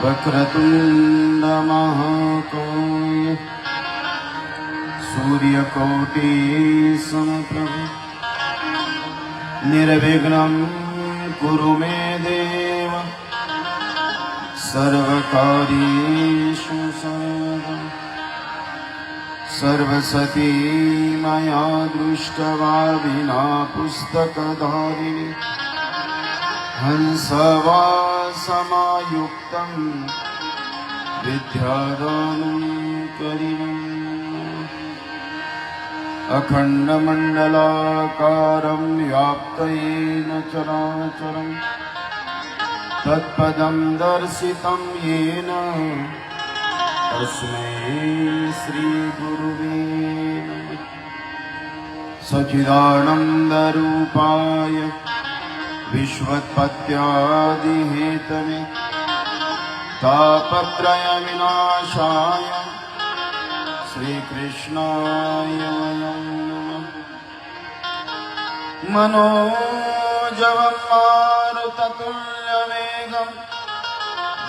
वक्रतुंड महाकाय सूर्यकोटि समप्रभ निर्विघ्नं कुरु मे देव सर्वकार्येषु सर्वदा सर्वसती मया दृष्ट्वा विना पुस्तकधारिणी हंसवासमायुक्तं विद्यादानं करिणम् अखण्डमण्डलाकारं व्याप्तेन चराचरं तत्पदं दर्शितं येन तस्मै श्रीगुरुवे नमः। सच्चिदानन्दरूपाय विश्वोत्पत्त्यादिहेतवे तापत्रयविनाशाय श्रीकृष्णाय वयं नमः। मनोजवं मारुततुल्यवेगं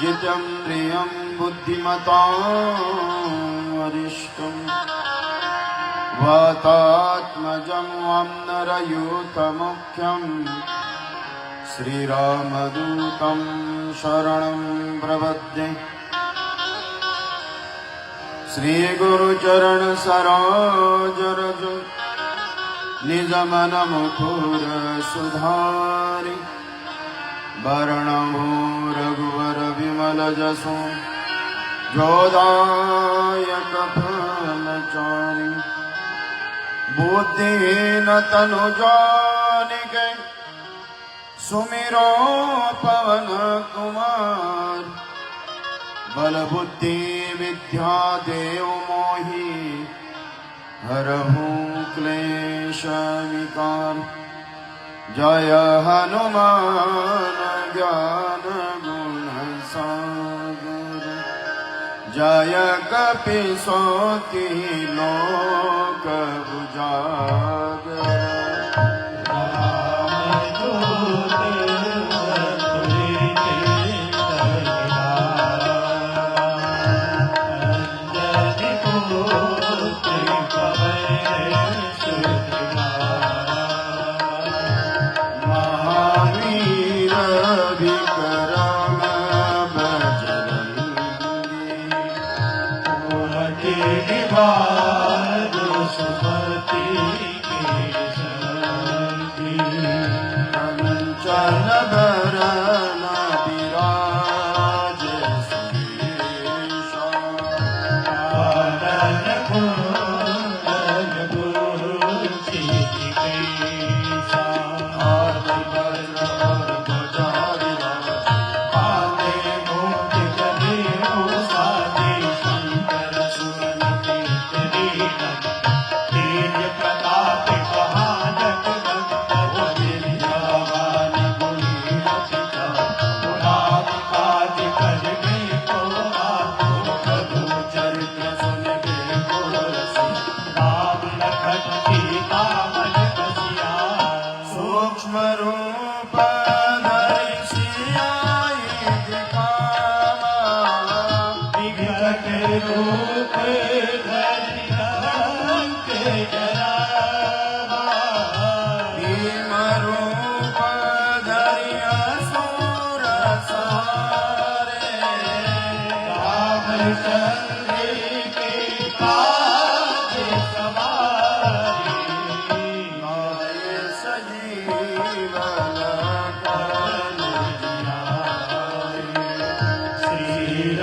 जितं प्रियं बुद्धिमतां वरिष्ठं वातात्मजं वामनरयूथमुख्यं श्रीरामदूतं शरणं प्रपद्ये। श्रीगुरुचरण सरोज रज निजमन मुकुर सुधारि वर्णभो रघुवर विमल जसो जोदायक फलचारि बुद्धिहीन तनु जानिके सुमिरो पवन कुमार बल बुद्धि विद्या देव मोहि हरहु क्लेश विकार। जय हनुमान ज्ञान गुण सागर जय कपीसोति लोक उजागर।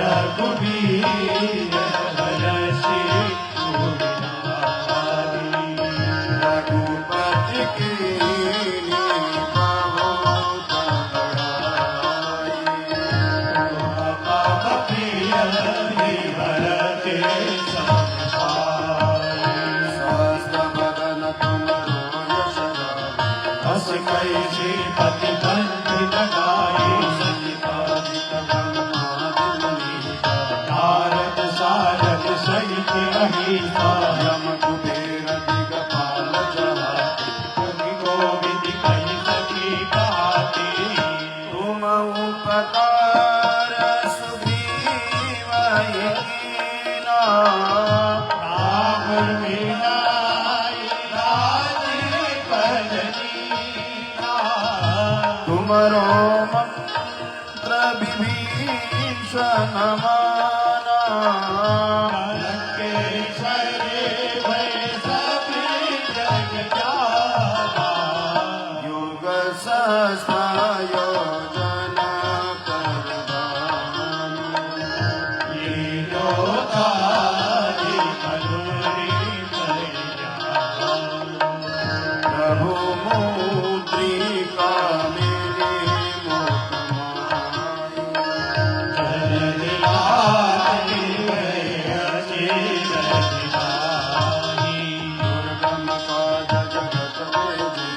रघुबीर हरषि गोविंदारी महिषा यम कुबेर दिगपाल जहाते कवि गोविंद कही सखी कहाते तुम उपकार सुग्रीव कीना राम मिलाई राजीव लीना तुमरो मंत्र विभीषण माना लंकेश्वरी भय सब जग जाना युग सहस्र योजन करदानी लीलोधारी मधुरी कल्याण प्रभु मुद्रिका मेरे मुख जलदिलारी भय अचेत दिलाही दुर्गम काज जगत वेदी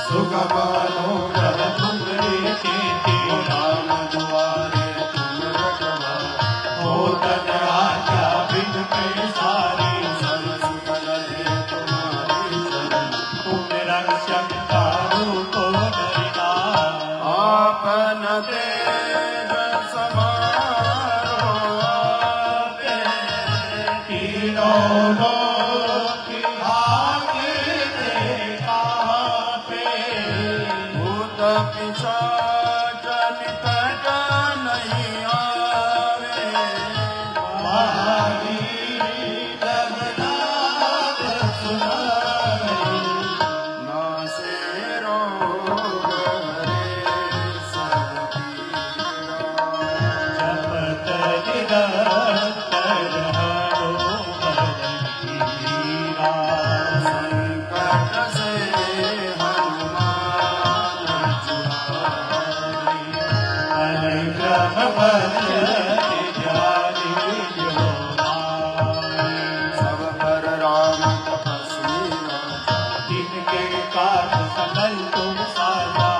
सुगम मनोहर तुमरे केते राम दुआरे तुम रखवारे होतन आज्ञा बिन पैसारी सब सुख लहे तुम्हारी शरण तुम रक्षक तारू को डरना आपन तेज समारो आपे तीनों लोक आगे देखा पे भूत पिशाच निकट नहीं आवे महावीर जगन्नाथ सुनाई नासे रोग हरे सब पीरा जपत निरंतर हरो हरिरा संकट से हनुमान छुड़ाई अनुग्रह बरति जानि जो नाई सब पर राम तपस्वी राजा तिनके काज सकल तुम साजा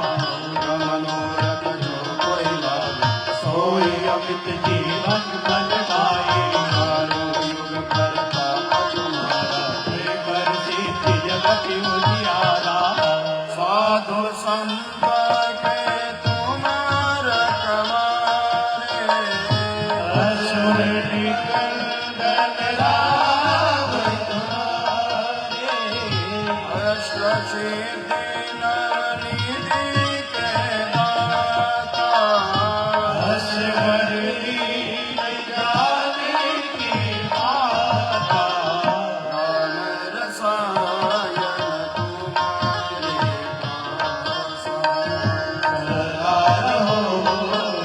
मनोरथ जो कोई लावे सोई अमित जीवन बन पाए चारों युग करता तुम्हारा पर सिद्धि जगति उजियारा साधु संत के तुम्हार कमारे असुर निकंदन राम तुम्हारे अष्ट सिद्धि नवनिधि के दाता असवर लीन जाने की माता राम रसायन तुम्हारे पासा सदा रहो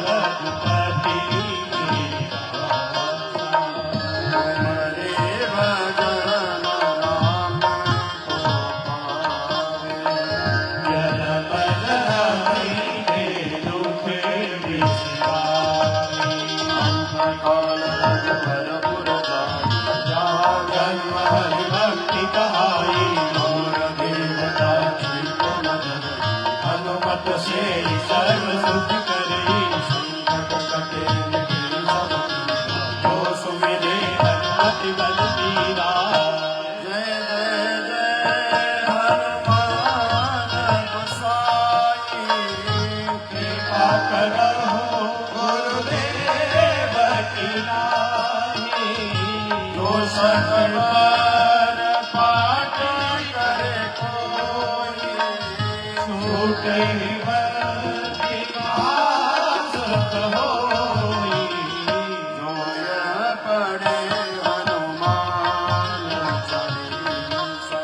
रघुपति की आशा। तुम्हारे भजन राम को पावे जन्म जन्म दुख विसराई काल भरपुर जाई जहाँ जन्म हरि भक्ति कहाई और देवता चित्त मदन हनुमत से सर्व सुख करी संकट कटे निखिल सब पीरा। जो सुमिरे हनुमति बल बीरा जय जय जय हनुमान गोसाई कृपा करहु गुरुदेव की नाई जो सकल पाठ करे कोई छूटे बंदी महासुख होई जो यह पढ़े हनुमान चालीसा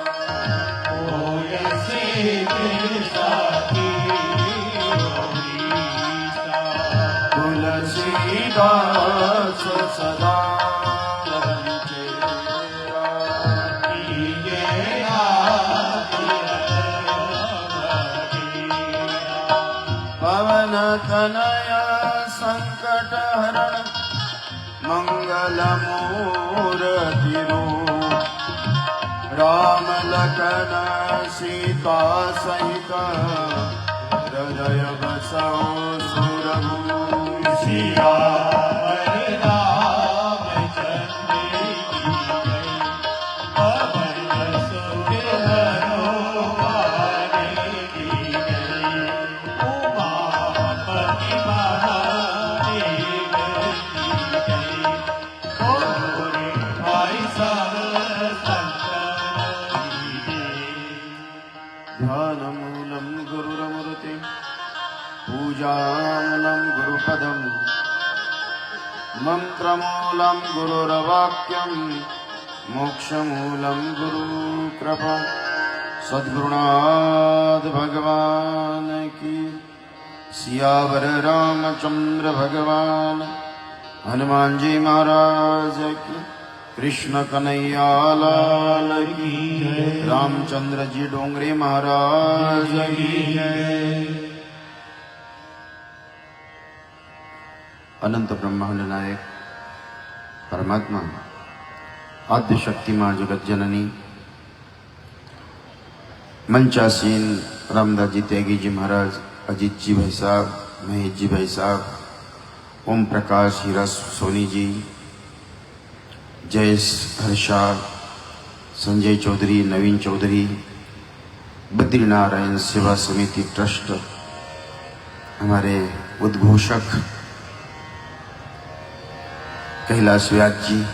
होय सीते साथी ओरीसा तुलसीदास सदा रंचेरा कीजे आदि हरिया पवन तनय संकट हरण मंगल मूर्ति रूप राम लखन सीता सहित हृदय बसो सुरभूषि सिया रामचंद्र की जय मंत्रमूलं गुरुर्वाक्यं मोक्षमूलं गुरुकृपा। सद्गुरुनाथ भगवान की। सियावर रामचंद्र भगवान हनुमान जी महाराज की। कृष्ण कन्हैया लाल की जय। रामचंद्र जी डोंगरे महाराज की जय। अनंत ब्रह्मांड नायक परमात्मा आद्य शक्ति मां जगत जननी मंचासीन रामदास जी त्यागी जी महाराज, अजीत जी भाई साहब, महेश जी भाई साहब, ओम प्रकाश हीरा सोनी जी, जयेश हर्षा, संजय चौधरी, नवीन चौधरी, बद्रीनारायण सेवा समिति ट्रस्ट, हमारे उद्घोषक कैलाश व्यास जी,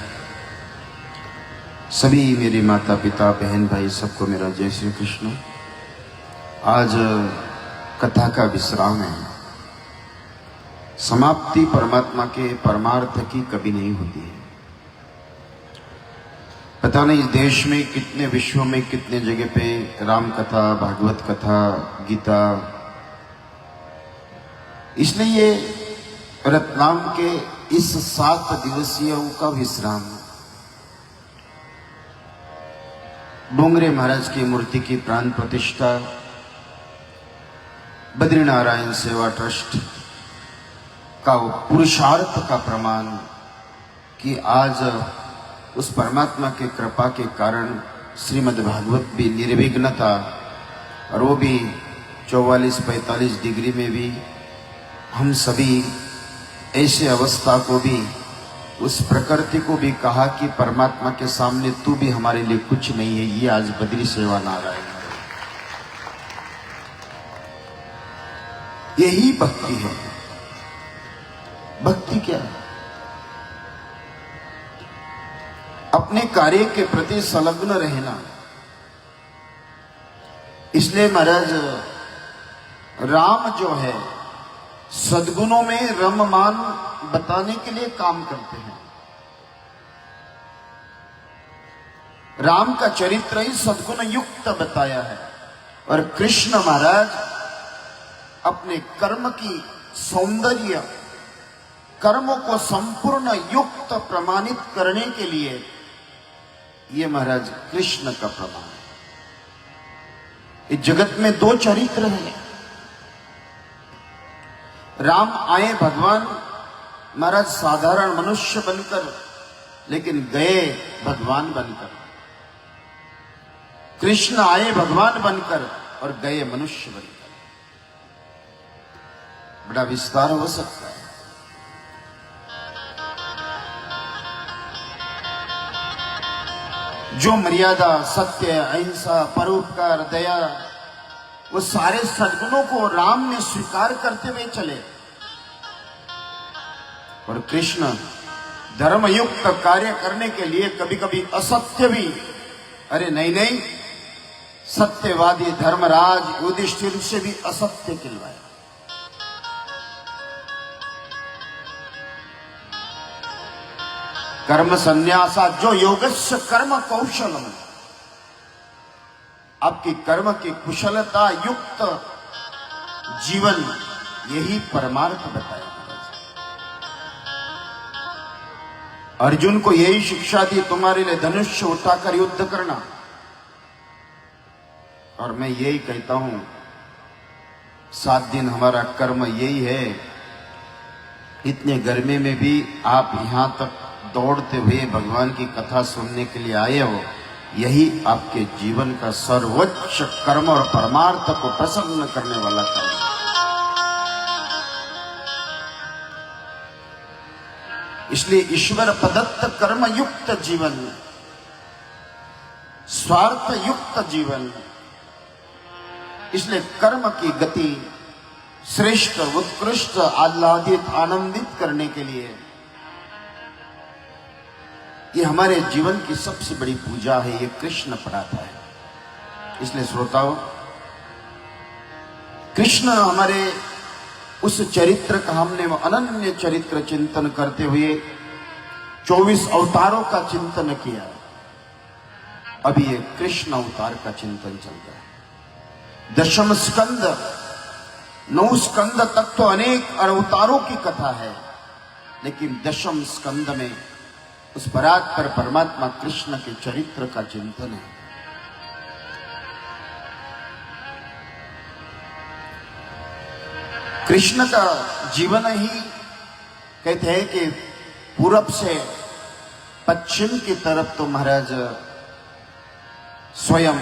सभी मेरे माता पिता बहन भाई सबको मेरा जय श्री कृष्ण। आज कथा का विश्राम है। समाप्ति परमात्मा के परमार्थ की कभी नहीं होती है। पता नहीं इस देश में कितने, विश्व में कितने जगह पे राम कथा, भागवत कथा, गीता, इसलिए रतलाम के इस 7 दिवसीय का विश्राम डोंगरे महाराज की मूर्ति की प्राण प्रतिष्ठा, बद्रीनारायण सेवा ट्रस्ट का पुरुषार्थ का प्रमाण कि आज उस परमात्मा के कृपा के कारण श्रीमद् भागवत भी निर्विघ्नता, और वो भी 44-45 डिग्री में भी हम सभी ऐसे अवस्था को भी, उस प्रकृति को भी कहा कि परमात्मा के सामने तू भी हमारे लिए कुछ नहीं है। ये आज बद्री सेवा नारायण है। यही भक्ति है। भक्ति क्या है? अपने कार्य के प्रति संलग्न रहना। इसलिए महाराज राम जो है सद्गुणों में रममान बताने के लिए काम करते हैं। राम का चरित्र ही सद्गुण युक्त बताया है, और कृष्ण महाराज अपने कर्म की सौंदर्य, कर्मों को संपूर्ण युक्त प्रमाणित करने के लिए, ये महाराज कृष्ण का प्रमाण है। इस जगत में 2 चरित्र हैं। राम आए भगवान महाराज साधारण मनुष्य बनकर, लेकिन गए भगवान बनकर। कृष्ण आए भगवान बनकर और गए मनुष्य बनकर। बड़ा विस्तार हो सकता है। जो मर्यादा, सत्य, अहिंसा, परोपकार, दया, वो सारे सद्गुणों को राम ने स्वीकार करते हुए चले, और कृष्ण धर्मयुक्त कार्य करने के लिए कभी कभी असत्य भी, अरे नहीं नहीं, सत्यवादी धर्मराज युधिष्ठिर से भी असत्य खिलवाया। कर्म संन्यासा जो योगस्य कर्म कौशलम, आपकी कर्म की कुशलता युक्त जीवन, यही परमार्थ बताया। अर्जुन को यही शिक्षा दी, तुम्हारे लिए धनुष्य उठाकर युद्ध करना। और मैं यही कहता हूं, 7 दिन हमारा कर्म यही है। इतने गर्मी में भी आप यहां तक दौड़ते हुए भगवान की कथा सुनने के लिए आए हो। यही आपके जीवन का सर्वोच्च कर्म और परमार्थ को प्रसन्न करने वाला कर्म है। इसलिए ईश्वर प्रदत्त कर्म युक्त जीवन, स्वार्थ युक्त जीवन, इसलिए कर्म की गति श्रेष्ठ, उत्कृष्ट, आह्लादित, आनंदित करने के लिए ये हमारे जीवन की सबसे बड़ी पूजा है। ये कृष्ण पढ़ाता है। इसलिए श्रोताओं, कृष्ण हमारे उस चरित्र का हमने अनन्य चरित्र चिंतन करते हुए 24 अवतारों का चिंतन किया, अभी ये कृष्ण अवतार का चिंतन चल रहा है। दशम स्कंद, 9 स्कंद तक तो अनेक अवतारों की कथा है, लेकिन दशम स्कंद में उस परात्पर परमात्मा कृष्ण के चरित्र का चिंतन है। कृष्ण का जीवन ही कहते हैं कि पूरब से पश्चिम की तरफ तो महाराज स्वयं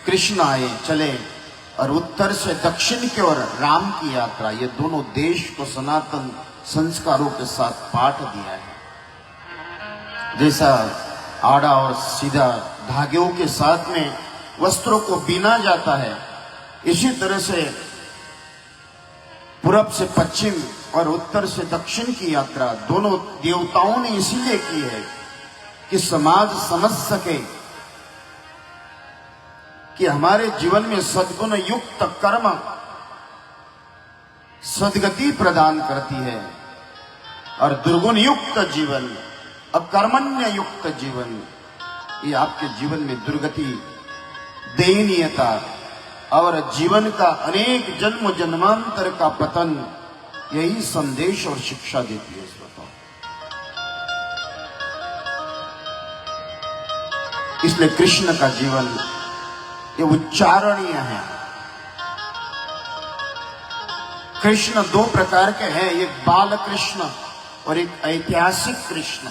कृष्ण आए चले, और उत्तर से दक्षिण की ओर राम की यात्रा, ये दोनों देश को सनातन संस्कारों के साथ पाठ दिया है। जैसा आड़ा और सीधा धागों के साथ में वस्त्रों को बीना जाता है, इसी तरह से पूरब से पश्चिम और उत्तर से दक्षिण की यात्रा दोनों देवताओं ने इसीलिए की है कि समाज समझ सके कि हमारे जीवन में सद्गुण युक्त कर्म सद्गति प्रदान करती है, और दुर्गुण युक्त जीवन, अकर्मण्य युक्त जीवन, ये आपके जीवन में दुर्गति, दयनीयता और जीवन का अनेक जन्म जन्मांतर का पतन, यही संदेश और शिक्षा देती है। श्रोताओ, इसलिए कृष्ण का जीवन ये उच्चारणीय है। कृष्ण 2 प्रकार के हैं, एक बाल कृष्ण और एक ऐतिहासिक कृष्ण।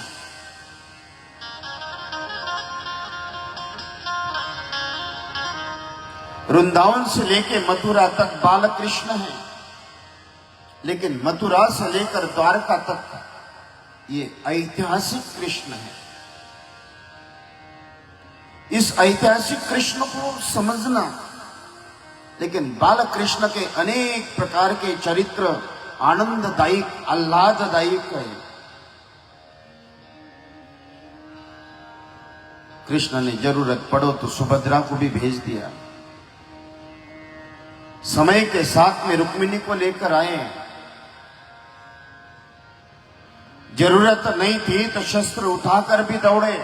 वृंदावन से लेकर मथुरा तक बाल कृष्ण है, लेकिन मथुरा से लेकर द्वारका तक ये ऐतिहासिक कृष्ण है। इस ऐतिहासिक कृष्ण को समझना, लेकिन बाल कृष्ण के अनेक प्रकार के चरित्र आनंददायक, आह्लाददायक है। कृष्ण ने जरूरत पड़ो तो सुभद्रा को भी भेज दिया, समय के साथ में रुक्मिणी को लेकर आए। जरूरत नहीं थी तो शस्त्र उठाकर भी दौड़े।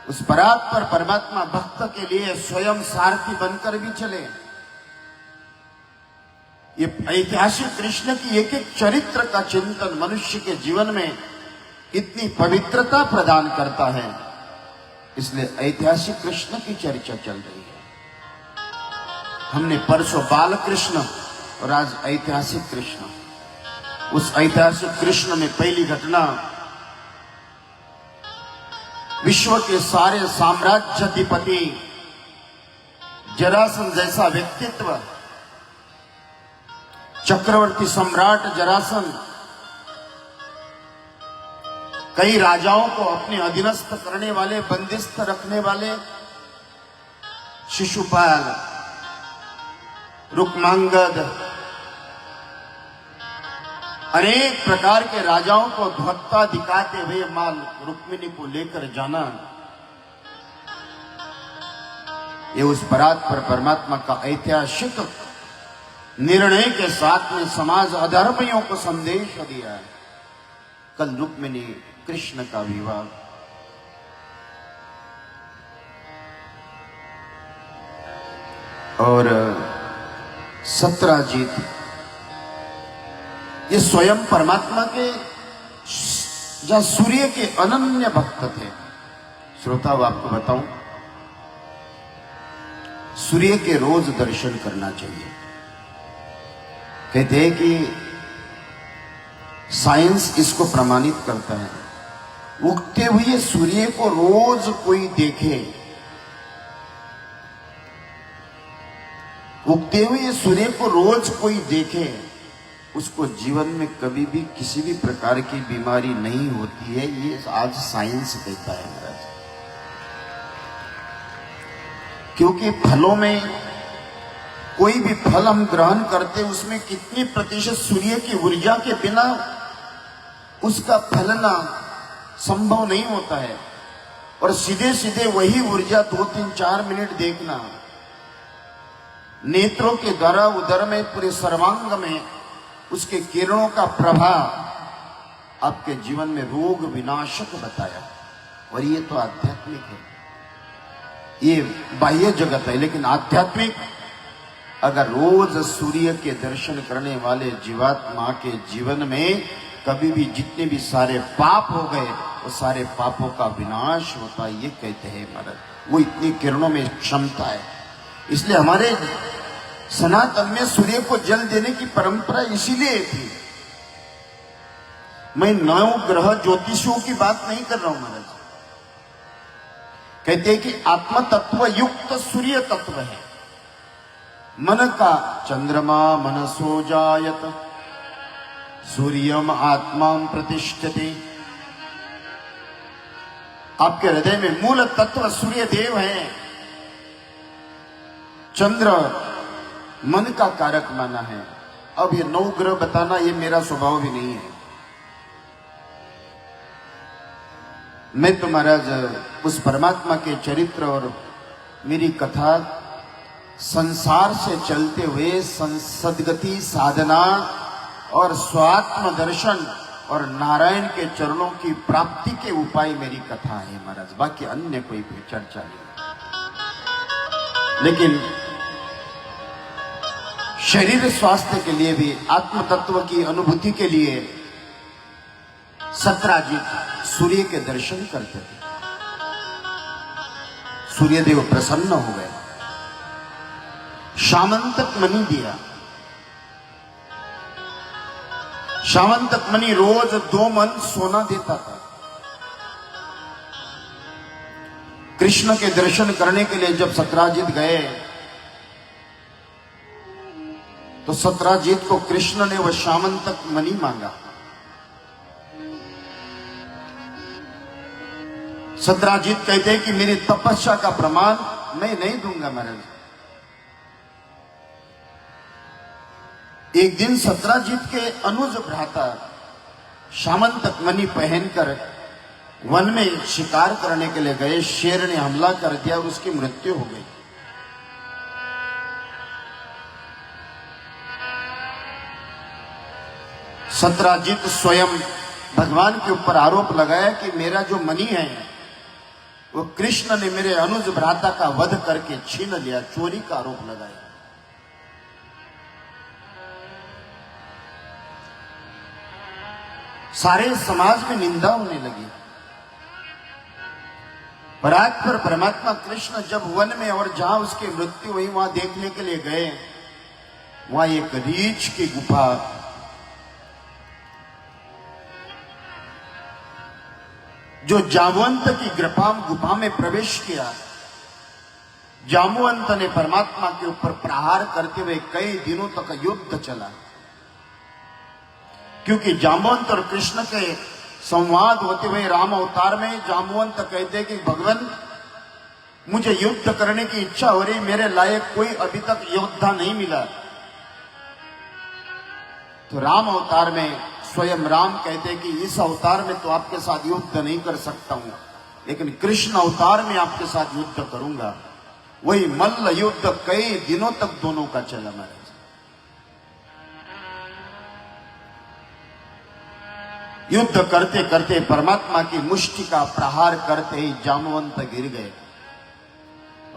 उस परात्पर परमात्मा भक्त के लिए स्वयं सारथी बनकर भी चले। ये ऐतिहासिक कृष्ण की एक एक चरित्र का चिंतन मनुष्य के जीवन में इतनी पवित्रता प्रदान करता है, इसलिए ऐतिहासिक कृष्ण की चर्चा चल रही है। हमने परसों बाल कृष्ण और आज ऐतिहासिक कृष्ण। उस ऐतिहासिक कृष्ण में पहली घटना, विश्व के सारे साम्राज्याधिपति जरासंध जैसा व्यक्तित्व, चक्रवर्ती सम्राट जरासंध कई राजाओं को अपने अधीनस्थ करने वाले, बंदिस्त रखने वाले, शिशुपाल, रुक्मांगद, अनेक प्रकार के राजाओं को धक्का दिखाते हुए मां रुक्मिणी को लेकर जाना, ये उस परात्पर परमात्मा का ऐतिहासिक निर्णय के साथ में समाज अधर्मियों को संदेश दिया है। कल रुक्मिणी कृष्ण का विवाह, और सत्राजीत ये स्वयं परमात्मा के जहां सूर्य के अनन्य भक्त थे। श्रोताओं, आपको बताऊं, सूर्य के रोज दर्शन करना चाहिए। कहते हैं कि साइंस इसको प्रमाणित करता है, उगते हुए सूर्य को रोज कोई देखे, उगते हुए सूर्य को रोज कोई देखे, उसको जीवन में कभी भी किसी भी प्रकार की बीमारी नहीं होती है। ये आज साइंस कहता है महाराज। क्योंकि फलों में कोई भी फल हम ग्रहण करते, उसमें कितनी प्रतिशत सूर्य की ऊर्जा के बिना उसका फलना संभव नहीं होता है। और सीधे सीधे वही ऊर्जा 2, 3, 4 मिनट देखना, नेत्रों के द्वारा उदर में, पूरे सर्वांग में उसके किरणों का प्रभाव आपके जीवन में रोग विनाशक बताया। और ये तो आध्यात्मिक है, ये बाह्य जगत है। लेकिन आध्यात्मिक, अगर रोज सूर्य के दर्शन करने वाले जीवात्मा के जीवन में कभी भी जितने भी सारे पाप हो गए, वो सारे पापों का विनाश होता है, ये कहते हैं महाराज। वो इतनी किरणों में क्षमता है। इसलिए हमारे सनातन में सूर्य को जल देने की परंपरा इसीलिए थी। मैं 9 ग्रह ज्योतिषियों की बात नहीं कर रहा हूं महाराज। कहते हैं कि आत्म तत्व युक्त सूर्य तत्व है। मन का चंद्रमा मनसो जायत सूर्यम आत्मा प्रतिष्ठते। आपके हृदय में मूल तत्व सूर्य देव है। चंद्र मन का कारक माना है। अब ये 9 ग्रह बताना ये मेरा स्वभाव भी नहीं है। मैं तो महाराज उस परमात्मा के चरित्र और मेरी कथा संसार से चलते हुए सद्गति साधना और स्वात्म दर्शन और नारायण के चरणों की प्राप्ति के उपाय मेरी कथा है महाराज। बाकी अन्य कोई चर्चा नहीं। लेकिन शरीर स्वास्थ्य के लिए भी, आत्म तत्व की अनुभूति के लिए सत्राजित सूर्य के दर्शन करते थे। सूर्यदेव प्रसन्न हो गए, शामंतक मणि दिया। शामंतक मणि रोज 2 मन सोना देता था। कृष्ण के दर्शन करने के लिए जब सत्राजित गए तो सत्राजित को कृष्ण ने वह शामंतक मणि मांगा। सत्राजित कहते हैं कि मेरी तपस्या का प्रमाण मैं नहीं दूंगा महाराज। एक दिन सत्राजित के अनुज भ्राता शामंतक मणि पहनकर वन में शिकार करने के लिए गए। शेर ने हमला कर दिया और उसकी मृत्यु हो गई। सत्राजित स्वयं भगवान के ऊपर आरोप लगाया कि मेरा जो मणि है वो कृष्ण ने मेरे अनुज भ्राता का वध करके छीन लिया, चोरी का आरोप लगाया। सारे समाज में निंदा होने लगी। पर आज पर परमात्मा कृष्ण जब वन में और जहां उसकी मृत्यु हुई वहां देखने के लिए गए, वहां एक रीछ की गुफा, जो जामवंत की गुफा में प्रवेश किया। जामवंत ने परमात्मा के ऊपर प्रहार करते हुए कई दिनों तक युद्ध चला। क्योंकि जामवंत और कृष्ण के संवाद होते हुए राम अवतार में जामवंत कहते कि भगवान मुझे युद्ध करने की इच्छा हो रही, मेरे लायक कोई अभी तक योद्धा नहीं मिला। तो राम अवतार में स्वयं राम कहते कि इस अवतार में तो आपके साथ युद्ध नहीं कर सकता हूं, लेकिन कृष्ण अवतार में आपके साथ युद्ध करूंगा। वही मल्ल युद्ध कई दिनों तक दोनों का चला महाराज। युद्ध करते करते परमात्मा की मुष्टि का प्रहार करते ही जामवंत गिर गए।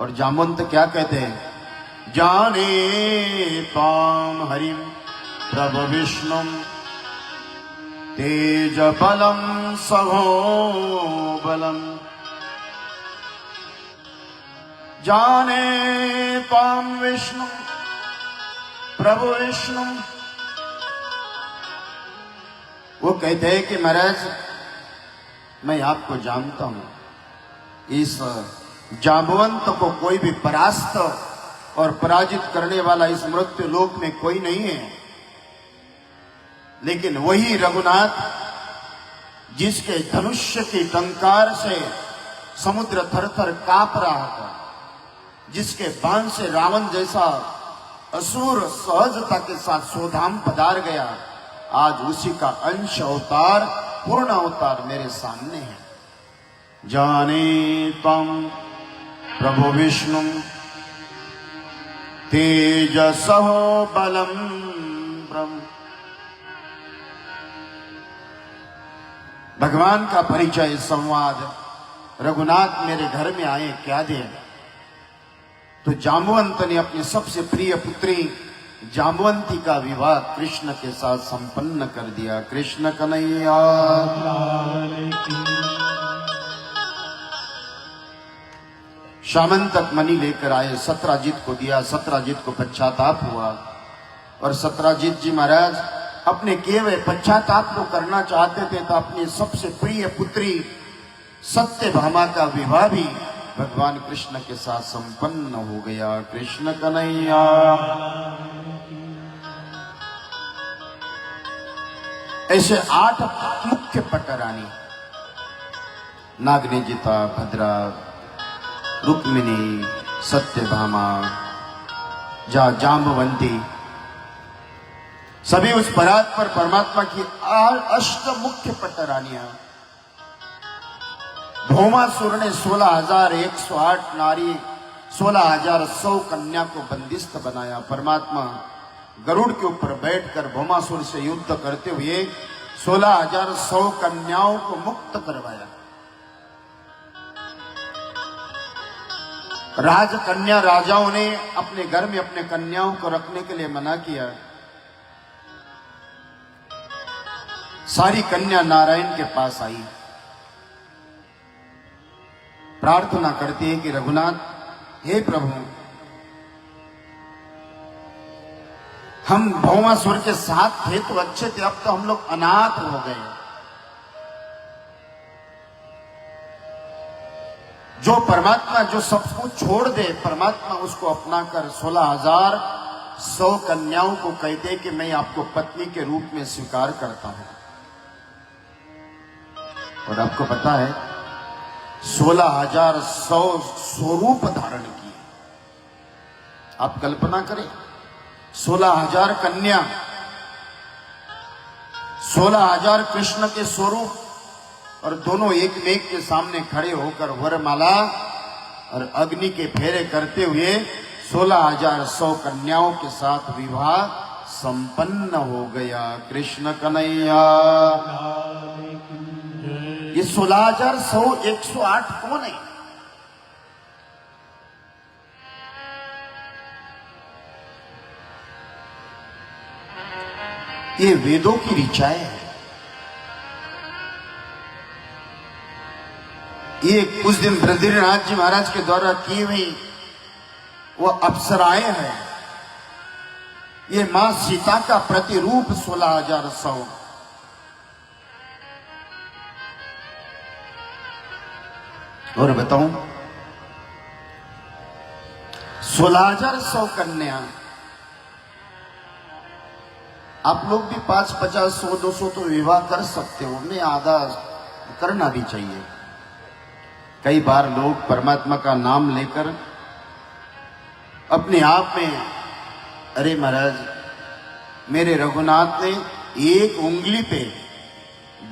और जामवंत क्या कहते हैं? जाने त्वाम हरिम प्रभु विष्णुम तेज बलम सहो बलम। जाने त्वाम विष्णु प्रभु विष्णु। वो कहते हैं कि महाराज मैं आपको जानता हूं, इस जामवंत को कोई भी परास्त और पराजित करने वाला इस मृत्यु लोक में कोई नहीं है। लेकिन वही रघुनाथ जिसके धनुष्य की टंकार से समुद्र थर थर कांप रहा था, जिसके बाण से रावण जैसा असुर सहजता के साथ सोधाम पधार गया, आज उसी का अंश अवतार पूर्ण अवतार मेरे सामने है। जाने त्वं प्रभु विष्णु तेजसो बलम ब्रह्म। भगवान का परिचय, संवाद। रघुनाथ मेरे घर में आए, क्या दे? तो जाम्बवंत ने अपनी सबसे प्रिय पुत्री जाम्बवंती का विवाह कृष्ण के साथ संपन्न कर दिया। कृष्ण कन्हैया लाल की। सामंतक मणि लेकर आए, सत्राजित को दिया। सत्राजित को पश्चाताप हुआ और सत्राजित जी महाराज अपने किए हुए पश्चाताप को करना चाहते थे, तो अपनी सबसे प्रिय पुत्री सत्यभामा का विवाह भी भगवान कृष्ण के साथ संपन्न हो गया। कृष्ण कन्हैया। ऐसे 8 मुख्य पटरानी, नागनेजिता, भद्रा, रुक्मिणी, सत्यभामा, जाम्बवंती, सभी उस परात पर परमात्मा की 8 मुख्य पटरानियां। भौमासुर ने 16,108 नारी, 16,100 कन्या को बंदिस्त बनाया। परमात्मा गरुड़ के ऊपर बैठकर भौमासुर से युद्ध करते हुए 16,100 कन्याओं को मुक्त करवाया। राजकन्या राजाओं ने अपने घर में अपने कन्याओं को रखने के लिए मना किया। सारी कन्या नारायण के पास आई, प्रार्थना करती है कि रघुनाथ, हे प्रभु, हम भौमासुर के साथ थे तो अच्छे थे, अब तो हम लोग अनाथ हो गए। जो परमात्मा जो सब कुछ छोड़ दे, परमात्मा उसको अपना कर 16,100 कन्याओं को कहते कि मैं आपको पत्नी के रूप में स्वीकार करता हूं। और आपको पता है 16,100 स्वरूप धारण किए। आप कल्पना करें, 16,000 कन्या, 16,000 कृष्ण के स्वरूप, और दोनों एक मेघ के सामने खड़े होकर वरमाला और अग्नि के फेरे करते हुए 16,100 कन्याओं के साथ विवाह संपन्न हो गया। कृष्ण कन्हैया। ये 16,100 108 कौन है? ये वेदों की ऋचाएं है। ये कुछ दिन बद्रीनाथ जी महाराज के द्वारा की हुई वो अप्सराएं हैं। ये मां सीता का प्रतिरूप 16,100। और बताऊं, 16,100 कन्या। आप लोग भी 5, 50, 100, 200 तो विवाह कर सकते हो, मैं आधा करना भी चाहिए। कई बार लोग परमात्मा का नाम लेकर अपने आप में, अरे महाराज, मेरे रघुनाथ ने एक उंगली पे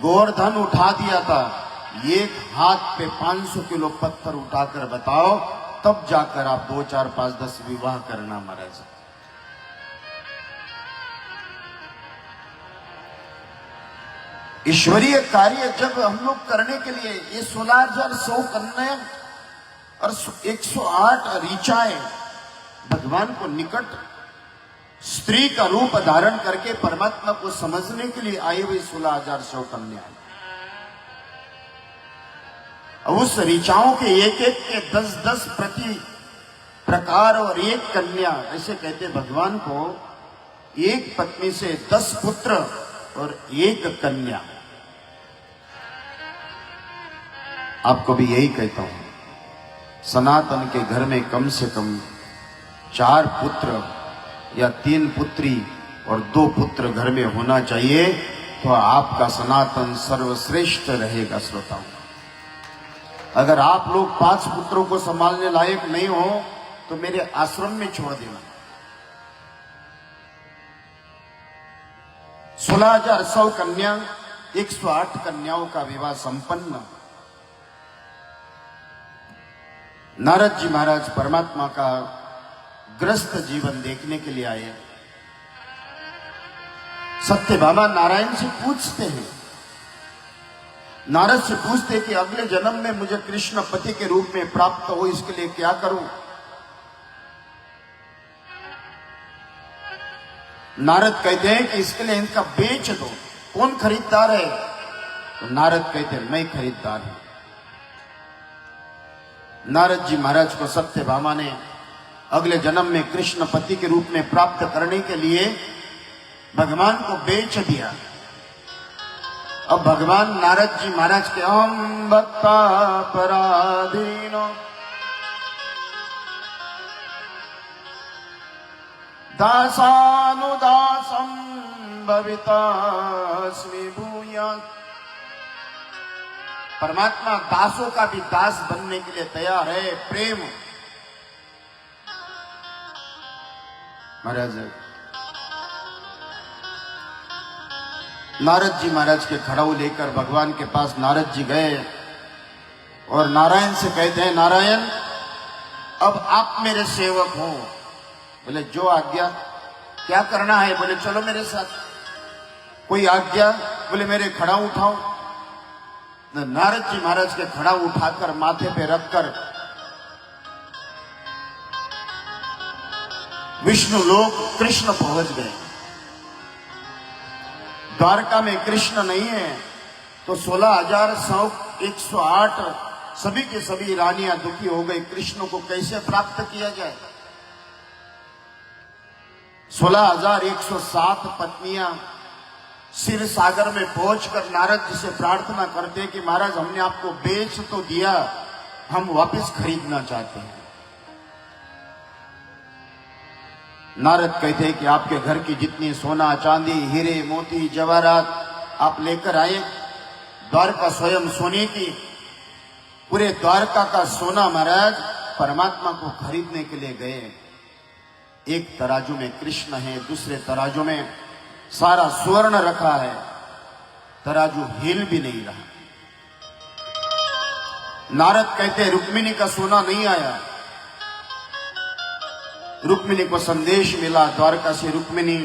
गोवर्धन उठा दिया था, एक हाथ पे 500 किलो पत्थर उठाकर बताओ, तब जाकर आप 2, 4, 5, 10 विवाह करना महाराज। ईश्वरीय कार्य जब हम लोग करने के लिए ये 16,100 कन्या और 108 ऋचाएं भगवान को निकट स्त्री का रूप धारण करके परमात्मा को समझने के लिए आई हुई 16,100 कन्या। उस ऋचाओं के एक के 10-10 प्रति प्रकार और एक कन्या, ऐसे कहते भगवान को एक पत्नी से 10 पुत्र और एक कन्या। आपको भी यही कहता हूं, सनातन के घर में कम से कम 4 पुत्र या 3 पुत्री और 2 पुत्र घर में होना चाहिए, तो आपका सनातन सर्वश्रेष्ठ रहेगा। श्रोताओं, अगर आप लोग 5 पुत्रों को संभालने लायक नहीं हो तो मेरे आश्रम में छोड़ देना। 16,100 कन्या, 108 कन्याओं का विवाह संपन्न। नारद जी महाराज परमात्मा का ग्रस्त जीवन देखने के लिए आए। सत्यभामा नारायण से पूछते हैं, नारद से पूछते कि अगले जन्म में मुझे कृष्ण पति के रूप में प्राप्त हो, इसके लिए क्या करूं? नारद कहते हैं कि इसके लिए इनका बेच दो। कौन खरीददार है? तो नारद कहते हैं मैं खरीददार हूं। नारद जी महाराज को सत्यभामा ने अगले जन्म में कृष्ण पति के रूप में प्राप्त करने के लिए भगवान को बेच दिया। अब भगवान नारद जी महाराज के अहम भक्ता पराधीनो दासानुदासं भवितास्मि भूयात्। परमात्मा दासों का भी दास बनने के लिए तैयार है। प्रेम। महाराज नारद जी महाराज के खड़ाऊ लेकर भगवान के पास नारद जी गए और नारायण से कहते हैं, नारायण अब आप मेरे सेवक हो। बोले जो आज्ञा। क्या करना है? बोले चलो मेरे साथ। कोई आज्ञा? बोले मेरे खड़ाऊ उठाओ। नारद जी महाराज के खड़ाऊ उठाकर माथे पे रखकर विष्णु लोक कृष्ण पहुंच गए। द्वारका में कृष्ण नहीं है तो 16,108 सभी के सभी रानियां दुखी हो गई। कृष्ण को कैसे प्राप्त किया जाए? 16,107 पत्नियां क्षीर सागर में पहुंचकर नारद जी से प्रार्थना करते कि महाराज हमने आपको बेच तो दिया, हम वापस खरीदना चाहते हैं। नारद कहते हैं कि आपके घर की जितनी सोना चांदी हीरे मोती जवाहरात आप लेकर आए। द्वारका स्वयं सोने की, पूरे द्वारका का सोना महाराज परमात्मा को खरीदने के लिए गए। एक तराजू में कृष्ण है, दूसरे तराजू में सारा स्वर्ण रखा है। तराजू हिल भी नहीं रहा। नारद कहते रुक्मिणी का सोना नहीं आया। रुक्मिणी को संदेश मिला द्वारका से। रुक्मिणी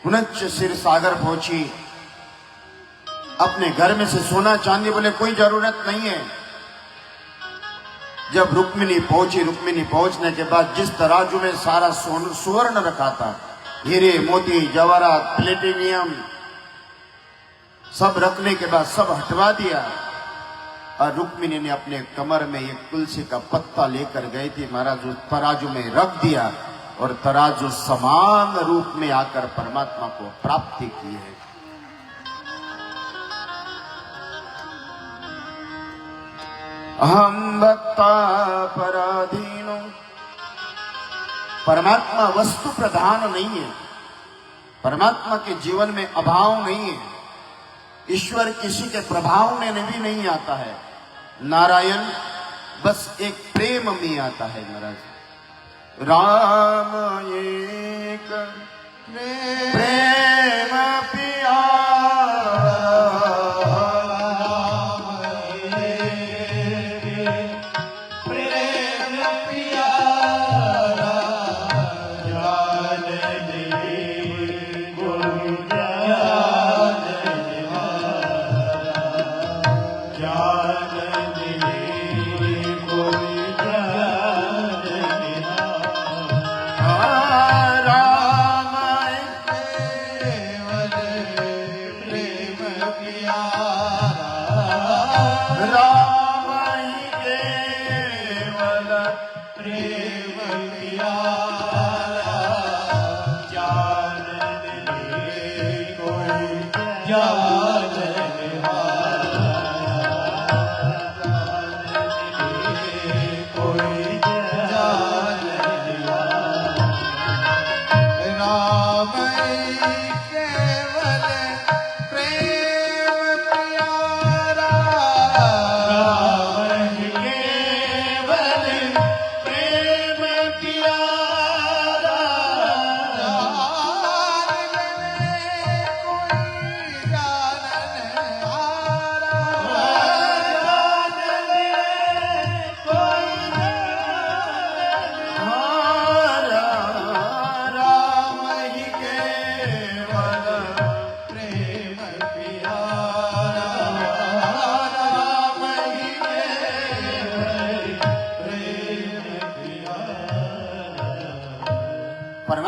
पुनश्च क्षीर सागर पहुंची। अपने घर में से सोना चांदी बोले कोई जरूरत नहीं है। जब रुक्मिणी पहुंची, रुक्मिणी पहुंचने के बाद जिस तराजू में सारा स्वर्ण रखा था, हीरे मोती जवाहरात प्लेटिनियम सब रखने के बाद सब हटवा दिया और रुक्मिणी ने अपने कमर में एक तुलसी का पत्ता लेकर गई थी। महाराज उस तराजू में रख दिया और तराजू समान रूप में आकर परमात्मा को प्राप्ति की है। अहम भक्ता पराधीनो। परमात्मा वस्तु प्रधान नहीं है। परमात्मा के जीवन में अभाव नहीं है। ईश्वर किसी के प्रभाव में भी नहीं आता है। नारायण बस एक प्रेम में आता है। महाराज राम एक प्रेम पिया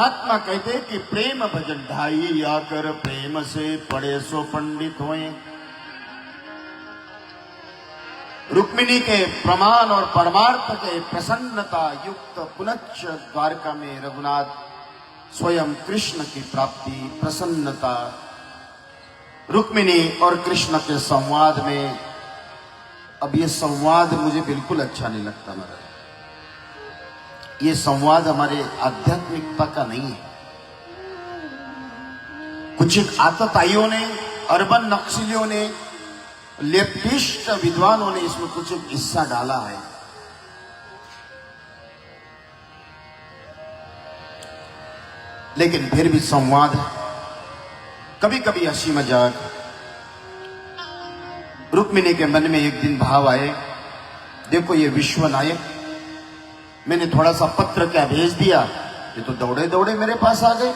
परमात्मा कहते कि प्रेम भजन ढाई आकर प्रेम से पढ़े सो पंडित होए। रुक्मिणी के प्रमाण और परमार्थ के प्रसन्नता युक्त पुनश्च द्वारका में रघुनाथ स्वयं कृष्ण की प्राप्ति प्रसन्नता। रुक्मिणी और कृष्ण के संवाद में, अब ये संवाद मुझे बिल्कुल अच्छा नहीं लगता महाराज। ये संवाद हमारे आध्यात्मिकता का नहीं है। कुछ एक आतताइयों ने, अर्बन नक्सलियों ने, लेफ्टिस्ट विद्वानों ने इसमें कुछ एक हिस्सा डाला है। लेकिन फिर भी संवाद, कभी कभी हंसी मजाक। रुक्मिणी के मन में एक दिन भाव आए, देखो ये विश्व नायक, मैंने थोड़ा सा पत्र क्या भेज दिया, ये तो दौड़े दौड़े मेरे पास आ गए।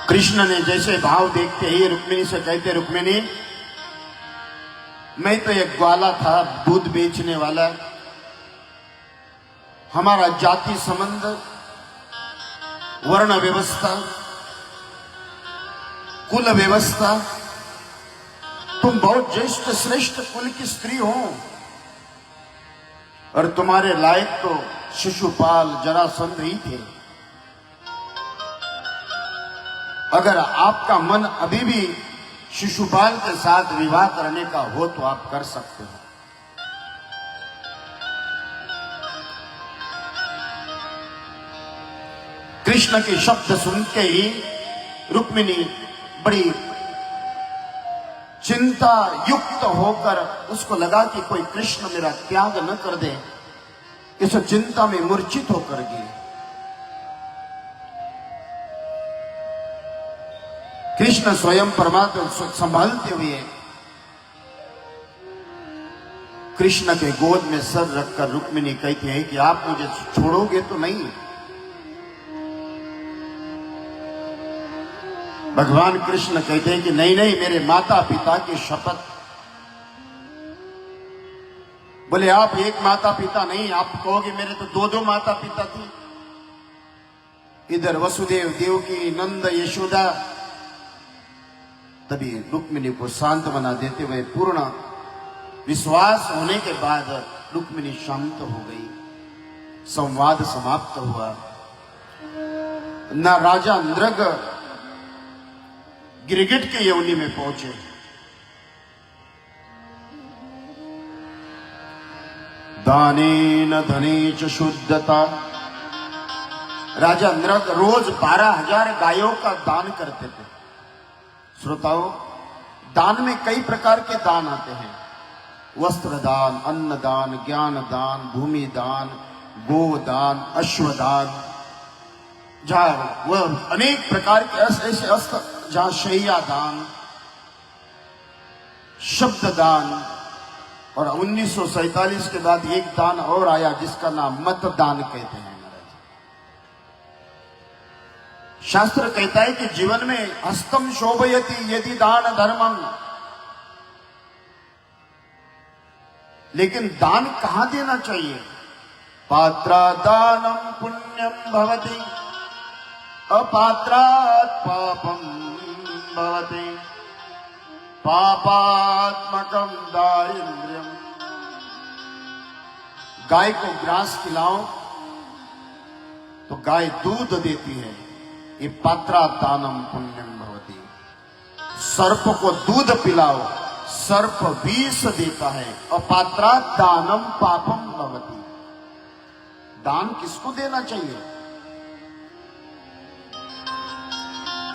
कृष्ण ने जैसे भाव देखते ही रुक्मिणी से कहते, रुक्मिणी मैं तो एक ग्वाला था, दूध बेचने वाला। हमारा जाति संबंध, वर्ण व्यवस्था, कुल व्यवस्था, तुम बहुत ज्येष्ठ श्रेष्ठ कुल की स्त्री हो और तुम्हारे लायक तो शिशुपाल जरासंध ही थे। अगर आपका मन अभी भी शिशुपाल के साथ विवाह करने का हो तो आप कर सकते हो। कृष्ण के शब्द सुनते ही रुक्मिणी बड़ी चिंता युक्त होकर, उसको लगा कि कोई कृष्ण मेरा त्याग न कर दे, इस चिंता में मूर्छित होकर गिरी। कृष्ण स्वयं परमात्मा संभालते हुए कृष्ण के गोद में सर रखकर रुक्मिणी कहती है कि आप मुझे छोड़ोगे तो नहीं। भगवान कृष्ण कहते हैं कि नहीं नहीं, मेरे माता पिता की शपथ। बोले आप एक माता पिता नहीं, आप कहोगे मेरे तो दो दो माता पिता थे। इधर वसुदेव, देवकी, नंद, यशोदा। तभी रुक्मिणी को सांत्वना देते हुए पूर्ण विश्वास होने के बाद रुक्मिणी शांत हो गई। संवाद समाप्त हुआ। न राजा नृग गिरगिट के योनि में पहुंचे। दानेन धने च शुद्धता। राजा नृग रोज 12,000 गायों का दान करते थे। श्रोताओं, दान में कई प्रकार के दान आते हैं। वस्त्र दान, अन्न दान, ज्ञान दान, भूमि दान, गोदान, अश्वदान, जहां वह अनेक प्रकार के ऐसे अस्त्र, जहां शैया दान, शब्द दान, और 1947 के बाद एक दान और आया जिसका नाम मतदान कहते हैं। शास्त्र कहता है कि जीवन में हस्तम शोभयति यदि दान धर्मम। लेकिन दान कहां देना चाहिए? पात्रा दानम पुण्यम भवति, अपात्रात् पापम भवति, पापात्मकम दारिद्र्यम। गाय को ग्रास खिलाओ तो गाय दूध देती है, ये पात्रा दानम पुण्यम भवति। सर्प को दूध पिलाओ, सर्प विष देता है, अपात्रा दानम पापम भवति। दान किसको देना चाहिए?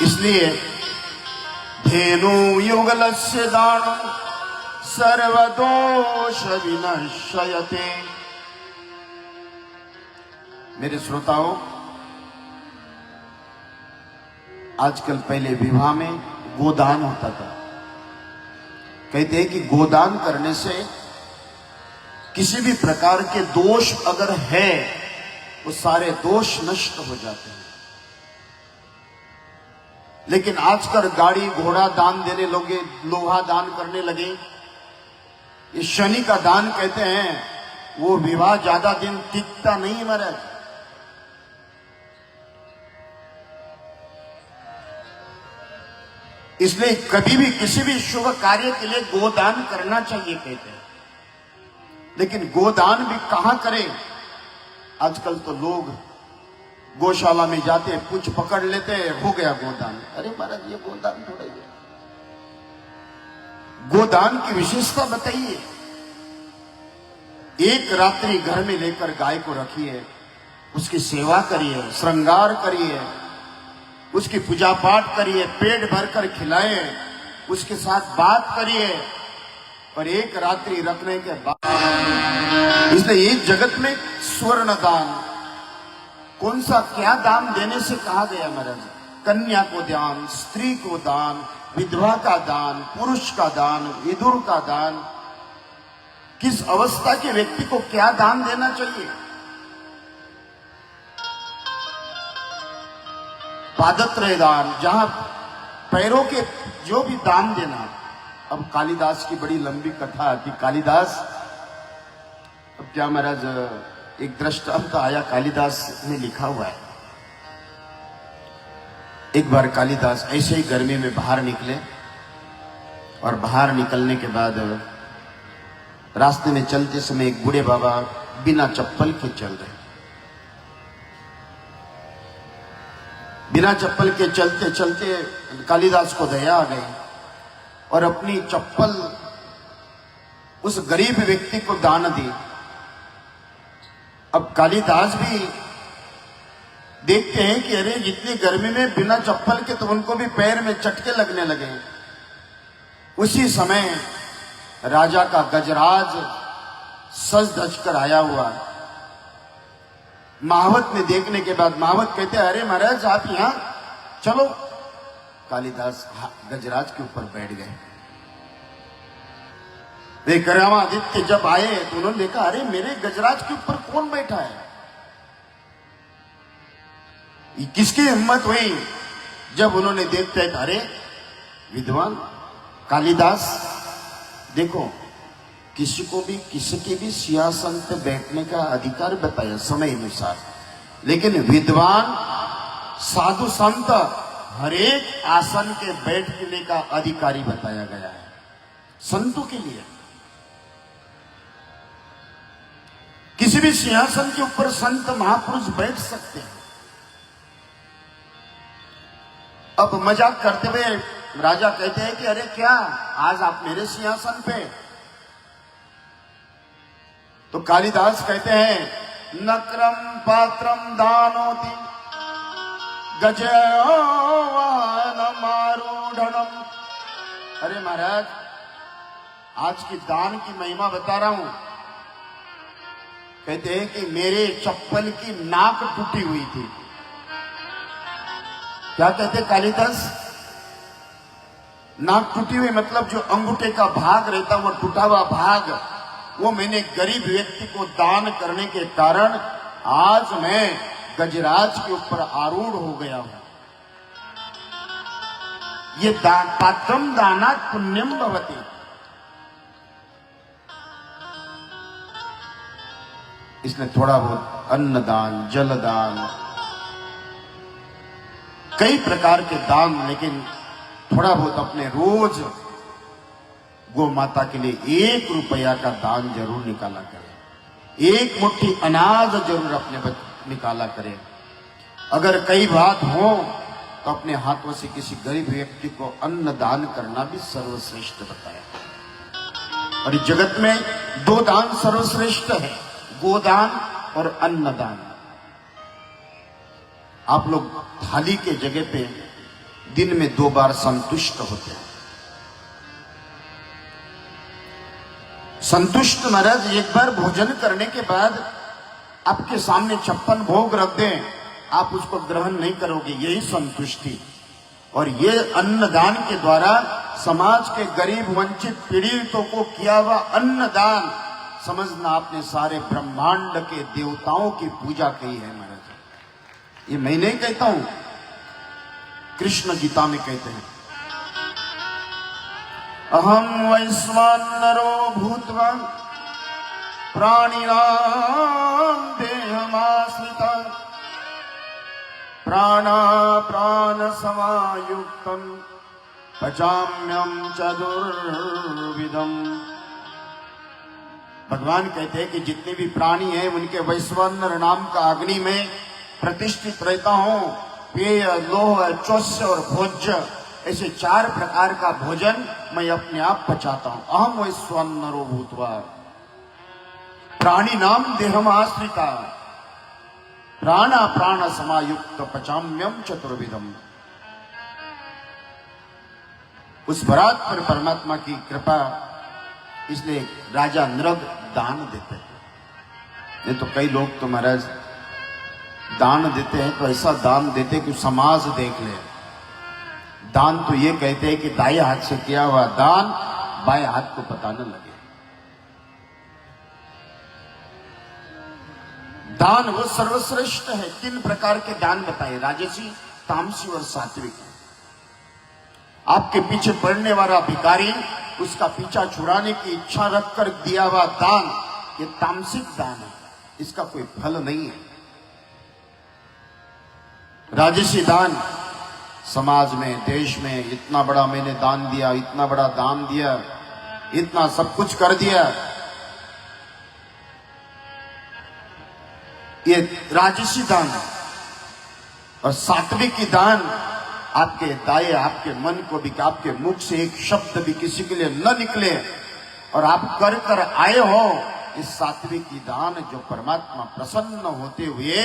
इसलिए धेनु युगलस्य दानं सर्वदोष विनश्यते। मेरे श्रोताओं, आजकल पहले विवाह में गोदान होता था। कहते हैं कि गोदान करने से किसी भी प्रकार के दोष अगर है वो सारे दोष नष्ट हो जाते हैं। लेकिन आजकल गाड़ी घोड़ा दान देने लोगे, लोहा दान करने लगे। ये शनि का दान कहते हैं, वो विवाह ज्यादा दिन टिकता नहीं महाराज। इसलिए कभी भी किसी भी शुभ कार्य के लिए गोदान करना चाहिए कहते हैं। लेकिन गोदान भी कहां करें? आजकल तो लोग गौशाला में जाते, कुछ पकड़ लेते, हो गया गोदान। अरे महाराज, ये गोदान थोड़ा ही है। गोदान की विशेषता बताइए। एक रात्रि घर में लेकर गाय को रखिए, उसकी सेवा करिए, श्रृंगार करिए, उसकी पूजा पाठ करिए, पेट भरकर खिलाए, उसके साथ बात करिए, और एक रात्रि रखने के बाद। इसलिए इस जगत में स्वर्ण दान, कौन सा क्या दान देने से कहा गया महाराज? कन्या को दान, स्त्री को दान, विधवा का दान, पुरुष का दान, विधुर का दान। किस अवस्था के व्यक्ति को क्या दान देना चाहिए? पादत्रय दान, जहां पैरों के जो भी दान देना। अब कालिदास की बड़ी लंबी कथा आती। कालिदास, अब क्या महाराज, एक दृष्टांत आया, कालिदास ने लिखा हुआ है। एक बार कालिदास ऐसे ही गर्मी में बाहर निकले, और बाहर निकलने के बाद रास्ते में चलते समय एक बूढ़े बाबा बिना चप्पल के चल रहे। बिना चप्पल के चलते चलते कालिदास को दया आ गई, और अपनी चप्पल उस गरीब व्यक्ति को दान दी। अब कालिदास भी देखते हैं कि अरे, जितनी गर्मी में बिना चप्पल के, तो उनको भी पैर में चटके लगने लगे। उसी समय राजा का गजराज सज धज कर आया हुआ महावत ने देखने के बाद महावत कहते हैं, अरे महाराज, आप यहां चलो। कालिदास गजराज के ऊपर बैठ गए। विक्रमादित्य जब आए तो उन्होंने देखा, अरे मेरे गजराज के ऊपर कौन बैठा है? किसकी हिम्मत हुई? जब उन्होंने देखते हैं, अरे विद्वान कालिदास, देखो, किसी को भी किसी के भी सिंहासन पे बैठने का अधिकार बताया समय अनुसार, लेकिन विद्वान साधु संत हर एक आसन के बैठने का अधिकारी बताया गया है संतों के लिए। किसी भी सिंहासन के ऊपर संत महापुरुष बैठ सकते हैं। अब मजाक करते हुए राजा कहते हैं कि अरे क्या, आज आप मेरे सिंहासन पे? तो कालिदास कहते हैं, नक्रम पात्रम दानोति गजवानमारूढ़नम। अरे महाराज, आज की दान की महिमा बता रहा हूं। कहते हैं कि मेरे चप्पल की नाक टूटी हुई थी। क्या कहते कालिदास? नाक टूटी हुई मतलब जो अंगूठे का भाग रहता, वो टूटा हुआ भाग, वो मैंने गरीब व्यक्ति को दान करने के कारण आज मैं गजराज के ऊपर आरूढ़ हो गया हूं। ये दान, पात्रम दानात् पुण्यम भवति। इसने थोड़ा बहुत अन्नदान, जलदान, कई प्रकार के दान, लेकिन थोड़ा बहुत अपने रोज गौ माता के लिए 1 रुपया का दान जरूर निकाला करें। 1 मुट्ठी अनाज जरूर अपने निकाला करें। अगर कई बात हो तो अपने हाथों से किसी गरीब व्यक्ति को अन्न दान करना भी सर्वश्रेष्ठ बताया। और इस जगत में 2 दान सर्वश्रेष्ठ है, गोदान और अन्नदान। आप लोग थाली के जगह पे दिन में 2 बार संतुष्ट होते हैं। संतुष्ट महाराज, एक बार भोजन करने के बाद आपके सामने 56 भोग रख दें, आप उसको ग्रहण नहीं करोगे, यही संतुष्टि। और ये अन्नदान के द्वारा समाज के गरीब वंचित पीड़ितों को किया हुआ अन्नदान, समझना आपने सारे ब्रह्मांड के देवताओं की पूजा की है महाराज। ये मैं नहीं कहता हूं, कृष्ण गीता में कहते हैं, अहम वैश्वानरो भूत्वा प्राणिनां देहमाश्रिता प्राण समायुक्तम पचाम्यम चतुर्विधम। भगवान कहते हैं कि जितने भी प्राणी हैं उनके वैश्वानर नाम का अग्नि में प्रतिष्ठित रहता हूं। पेय, लोह, चौस्य और भोज्य, ऐसे 4 प्रकार का भोजन मैं अपने आप पचाता हूं। अहम वैश्वानरो भूत्वा प्राणी नाम देहम आश्रिता प्राण समायुक्त पचाम्यम चतुर्विधम। उस बरात पर परमात्मा की कृपा, इसलिए राजा नृग दान देते हैं। नहीं तो कई लोग तो महाराज दान देते हैं तो ऐसा दान देते कि समाज देख ले। दान तो ये कहते हैं कि दाएं हाथ से किया हुआ दान बाएं हाथ को पता न लगे। दान वो सर्वश्रेष्ठ है। 3 प्रकार के दान बताए, राजसी, तामसी और सात्विक। आपके पीछे पड़ने वाला भिखारी, उसका पीछा छुड़ाने की इच्छा रखकर दिया हुआ दान, ये तामसिक दान है, इसका कोई फल नहीं है। राजसी दान समाज में, देश में इतना बड़ा मैंने दान दिया, इतना बड़ा दान दिया, इतना सब कुछ कर दिया, ये राजसी दान। और सात्विक दान आपके दाएं, आपके मन को भी, आपके मुख से एक शब्द भी किसी के लिए न निकले और आप कर कर आए हो, इस सात्विक दान जो परमात्मा प्रसन्न होते हुए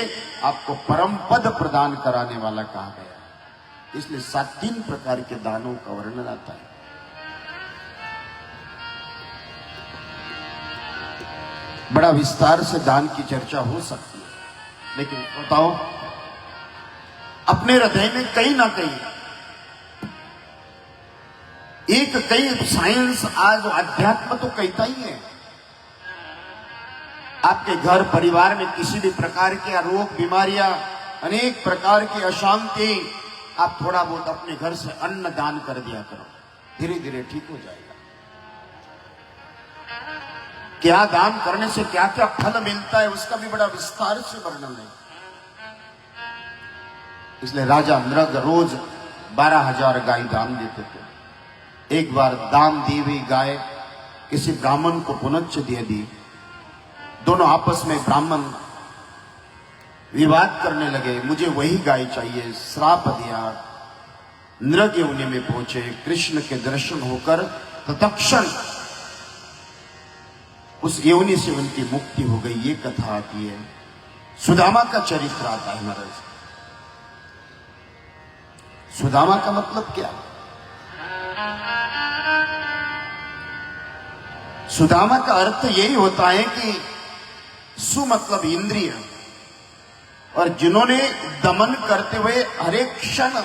आपको परम पद प्रदान कराने वाला कहा गया। इसलिए 3 प्रकार के दानों का वर्णन आता है। बड़ा विस्तार से दान की चर्चा हो सकती है, लेकिन बताओ, अपने हृदय में कहीं ना कहीं कई साइंस, आज अध्यात्म तो कहता ही है, आपके घर परिवार में किसी भी प्रकार के रोग, बीमारियां, अनेक प्रकार की अशांति, आप थोड़ा बहुत अपने घर से अन्न दान कर दिया करो, धीरे धीरे ठीक हो जाएगा। क्या दान करने से क्या क्या फल मिलता है, उसका भी बड़ा विस्तार से वर्णन है। इसलिए राजा नृग रोज 12,000 गाय दान देते थे। एक बार दान दी हुई गाय किसी ब्राह्मण को पुनश्च दे दी। दोनों आपस में ब्राह्मण विवाद करने लगे, मुझे वही गाय चाहिए, श्राप दिया। नृग योनि में पहुंचे, कृष्ण के दर्शन होकर तत्क्षण उस योनि से उनकी मुक्ति हो गई। ये कथा आती है, सुदामा का चरित्र आता है महाराज। सुदामा का मतलब क्या? सुदामा का अर्थ यही होता है कि सु मतलब इंद्रिय, और जिन्होंने दमन करते हुए हर एक क्षण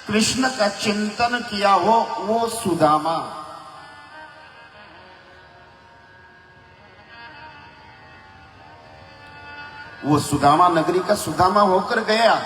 कृष्ण का चिंतन किया हो, वो सुदामा। वो सुदामा नगरी का सुदामा होकर गया।